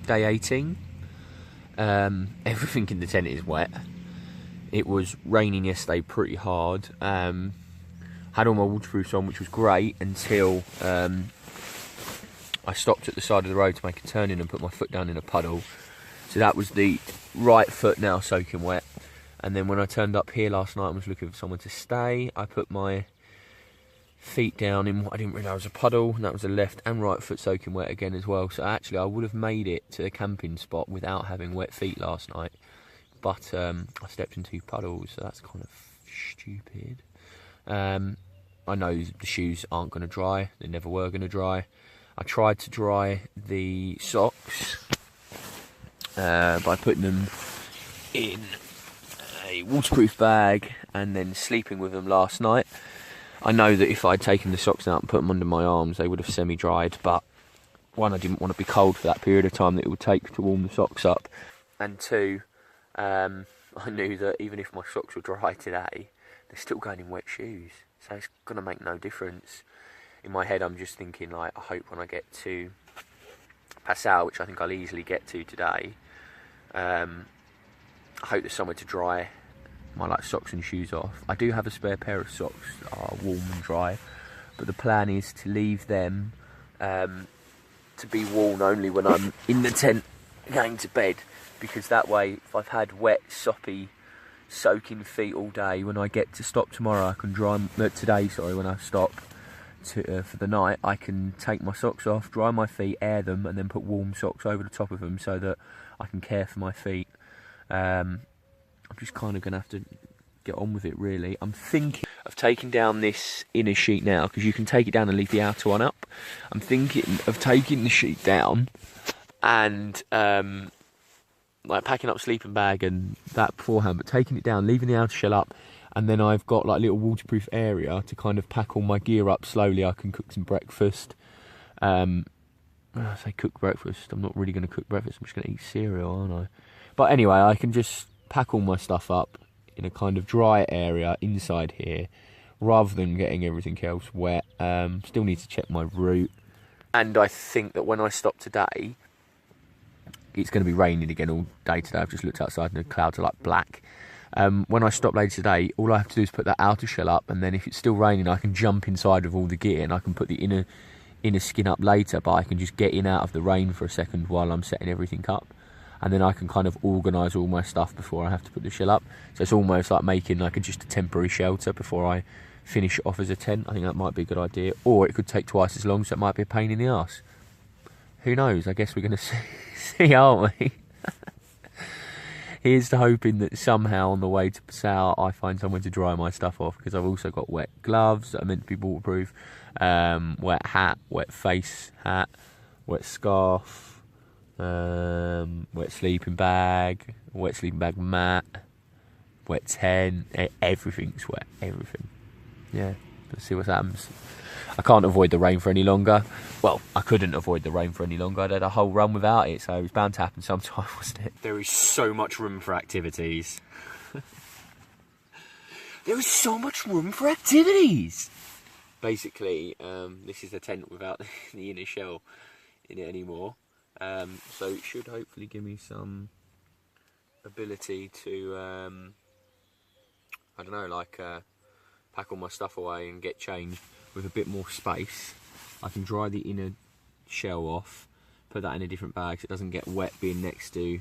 day 18. Everything in the tent is wet. It was raining yesterday pretty hard. Had all my waterproofs on, which was great, until I stopped at the side of the road to make a turn in and put my foot down in a puddle. So that was the right foot now soaking wet. And then when I turned up here last night and was looking for somewhere to stay, I put my feet down in what I didn't realise was a puddle, and that was the left and right foot soaking wet again as well. So actually I would have made it to the camping spot without having wet feet last night, but I stepped in 2 puddles, so that's kind of stupid. I know the shoes aren't going to dry, they never were going to dry. I tried to dry the socks by putting them in a waterproof bag and then sleeping with them last night. I know that if I'd taken the socks out and put them under my arms, they would have semi-dried, but one, I didn't want to be cold for that period of time that it would take to warm the socks up, and 2, I knew that even if my socks were dry today, they're still going in wet shoes, so it's going to make no difference. In my head I'm just thinking, like, I hope when I get to Passau, which I think I'll easily get to today, I hope there's somewhere to dry my socks and shoes off. I do have a spare pair of socks that are warm and dry, but the plan is to leave them to be worn only when I'm in the tent going to bed, because that way, if I've had wet, soppy, soaking feet all day, when I get to stop tomorrow, I can dry today. Sorry, when I stop for the night, I can take my socks off, dry my feet, air them, and then put warm socks over the top of them so that I can care for my feet. I'm just kind of going to have to get on with it, really. I'm thinking of taking down this inner sheet now, because you can take it down and leave the outer one up. I'm thinking of taking the sheet down and like packing up sleeping bag and that beforehand, but taking it down, leaving the outer shell up, and then I've got like a little waterproof area to kind of pack all my gear up slowly. I can cook some breakfast. When I say cook breakfast, I'm not really going to cook breakfast, I'm just going to eat cereal, aren't I? But anyway, I can just pack all my stuff up in a kind of dry area inside here, rather than getting everything else wet. Still need to check my route, and I think that when I stop today, it's going to be raining again all day today. I've just looked outside and the clouds are like black. When I stop later today, all I have to do is put that outer shell up, and then if it's still raining, I can jump inside with all the gear and I can put the inner skin up later, but I can just get in out of the rain for a second while I'm setting everything up, and then I can kind of organise all my stuff before I have to put the shell up. So it's almost like making like just a temporary shelter before I finish it off as a tent. I think that might be a good idea, or it could take twice as long, so it might be a pain in the arse. Who knows? I guess we're going to see, aren't we? Here's to hoping that somehow on the way to Passau I find somewhere to dry my stuff off, because I've also got wet gloves that are meant to be waterproof, wet hat, wet face hat, wet scarf, wet sleeping bag mat, wet tent. Everything's wet, everything. Yeah, let's see what happens. I can't avoid the rain for any longer. Well, I couldn't avoid the rain for any longer. I'd had a whole run without it, so it was bound to happen sometime, wasn't it? There is so much room for activities. There is so much room for activities! Basically, this is the tent without the inner shell in it anymore. So it should hopefully give me some ability to, I don't know, like pack all my stuff away and get changed with a bit more space. I can dry the inner shell off, put that in a different bag so it doesn't get wet being next to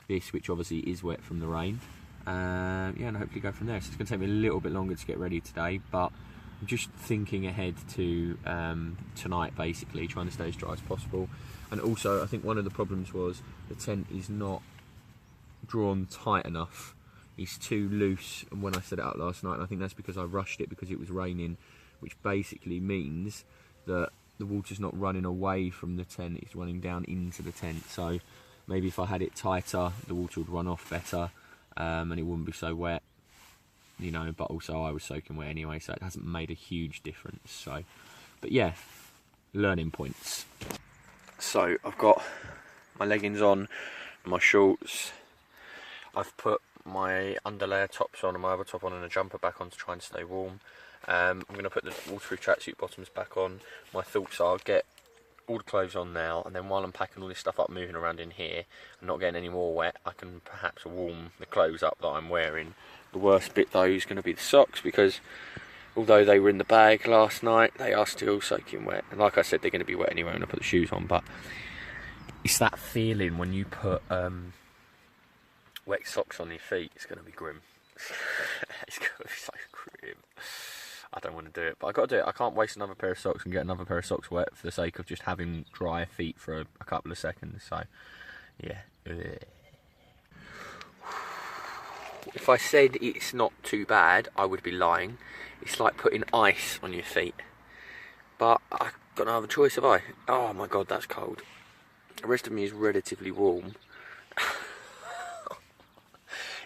this, which obviously is wet from the rain. Yeah, and hopefully go from there. So it's going to take me a little bit longer to get ready today, but I'm just thinking ahead to tonight, basically, trying to stay as dry as possible. And also, I think one of the problems was the tent is not drawn tight enough. It's too loose when I set it up last night, and I think that's because I rushed it because it was raining, which basically means that the water's not running away from the tent, it's running down into the tent. So maybe if I had it tighter, the water would run off better, and it wouldn't be so wet, you know, but also I was soaking wet anyway, so it hasn't made a huge difference. So, but yeah, learning points. So I've got my leggings on, my shorts, I've put my underlayer tops on and my other top on and a jumper back on to try and stay warm. I'm going to put the waterproof tracksuit bottoms back on. My thoughts are get all the clothes on now, and then while I'm packing all this stuff up, moving around in here, and not getting any more wet, I can perhaps warm the clothes up that I'm wearing. The worst bit though is going to be the socks, because although they were in the bag last night, they are still soaking wet. And like I said, they're going to be wet anyway when I put the shoes on, but it's that feeling when you put wet socks on your feet, it's going to be grim. It's going to be so grim. I don't want to do it, but I've got to do it. I can't waste another pair of socks and get another pair of socks wet for the sake of just having dry feet for a couple of seconds. So, yeah. If I said it's not too bad, I would be lying. It's like putting ice on your feet. But I've got no other choice, have I? Oh my god, that's cold. The rest of me is relatively warm.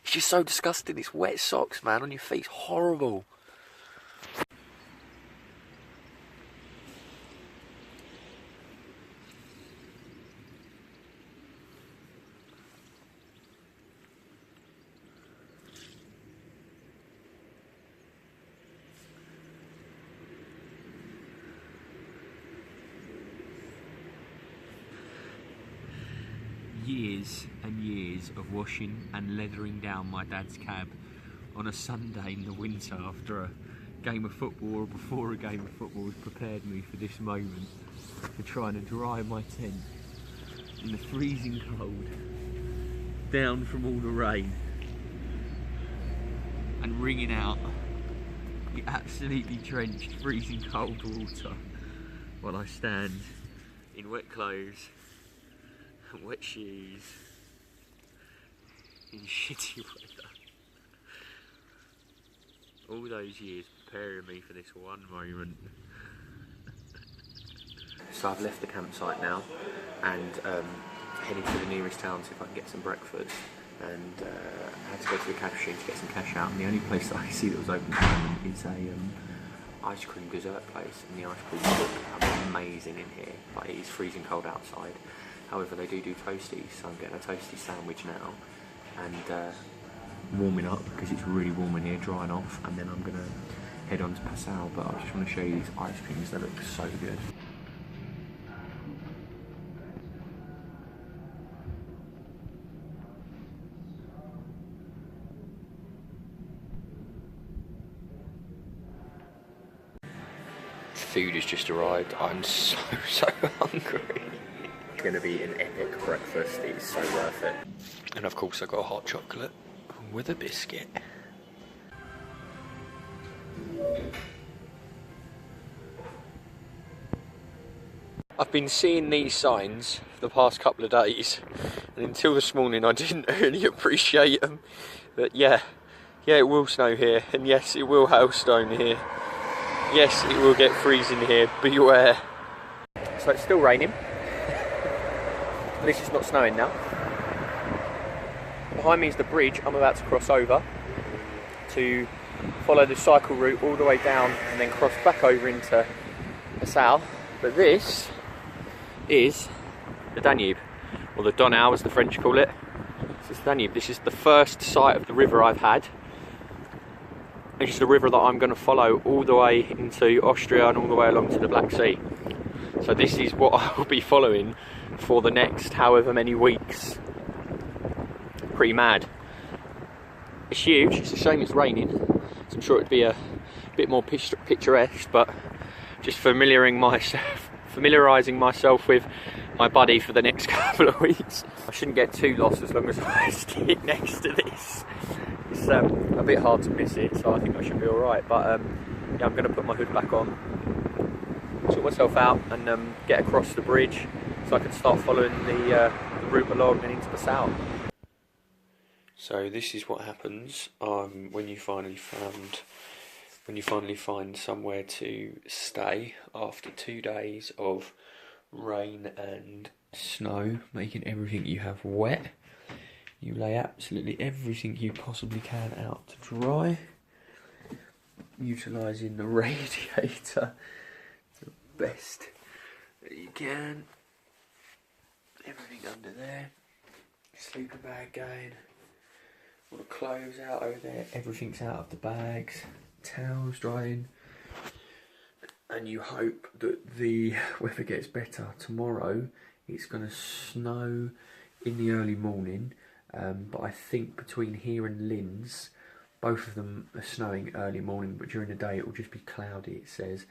It's just so disgusting. It's wet socks, man, on your feet. It's horrible. Years and years of washing and leathering down my dad's cab on a Sunday in the winter after a game of football or before a game of football has prepared me for this moment, for trying to dry my tent in the freezing cold, down from all the rain, and wringing out the absolutely drenched freezing cold water while I stand in wet clothes, wet shoes, in shitty weather. All those years preparing me for this one moment. So I've left the campsite now and heading to the nearest town to see if I can get some breakfast. And I had to go to the cash machine to get some cash out. And the only place that I see that was open at the moment is a ice cream dessert place. And the ice cream look amazing in here, but it is freezing cold outside. However, they do toasties, so I'm getting a toasty sandwich now and warming up because it's really warm in here, drying off, and then I'm going to head on to Passau. But I just want to show you these ice creams, they look so good. Food has just arrived. I'm so hungry. It's going to be an epic breakfast. It's so worth it. And of course I got a hot chocolate with a biscuit. I've been seeing these signs for the past couple of days, and until this morning I didn't really appreciate them. But yeah, it will snow here, and yes, it will hailstone here. Yes, it will get freezing here, beware. So it's still raining. At least it's not snowing now. Behind me is the bridge I'm about to cross over to follow the cycle route all the way down and then cross back over into Passau. But this is the Danube, or the Donau as the French call it. This is the Danube. This is the first sight of the river I've had. It's the river that I'm going to follow all the way into Austria and all the way along to the Black Sea. So this is what I will be following for the next however many weeks. Pretty mad. It's huge. It's a shame it's raining. So I'm sure it'd be a bit more picturesque, but just familiarising myself with my buddy for the next couple of weeks. I shouldn't get too lost as long as I stick next to this. It's a bit hard to miss it, so I think I should be alright. But yeah, I'm going to put my hood back on, sort myself out, and get across the bridge so I can start following the route along and into Passau. So this is what happens when you finally find somewhere to stay after 2 days of rain and snow, making everything you have wet. You lay absolutely everything you possibly can out to dry, utilising the radiator to the best that you can. Everything under there, sleeping bag going, all the clothes out over there, everything's out of the bags, towels drying, and you hope that the weather gets better. Tomorrow it's going to snow in the early morning, but I think between here and Linz, both of them are snowing early morning, but during the day it will just be cloudy, it says.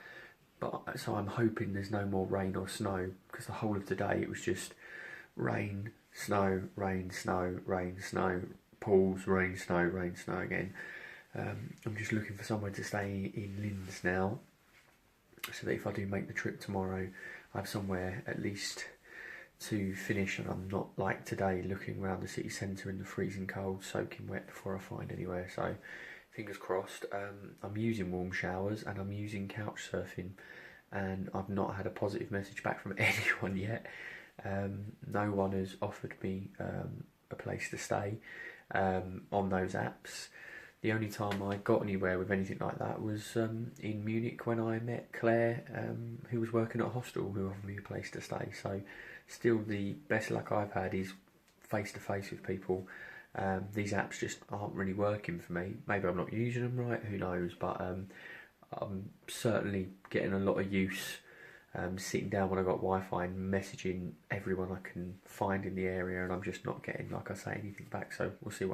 But so I'm hoping there's no more rain or snow, because the whole of the day it was just rain, snow, rain, snow, rain, snow, pause, rain, snow again. I'm just looking for somewhere to stay in Linz now, so that if I do make the trip tomorrow, I have somewhere at least to finish, and I'm not like today looking around the city centre in the freezing cold, soaking wet before I find anywhere. So fingers crossed. I'm using warm showers and I'm using couch surfing, and I've not had a positive message back from anyone yet. No one has offered me a place to stay on those apps. The only time I got anywhere with anything like that was in Munich, when I met Claire, who was working at a hostel, who offered me a place to stay. So still the best luck I've had is face to face with people. These apps just aren't really working for me. Maybe I'm not using them right, who knows, but I'm certainly getting a lot of use sitting down when I got Wi-Fi and messaging everyone I can find in the area, and I'm just not getting, like I say, anything back. So we'll see what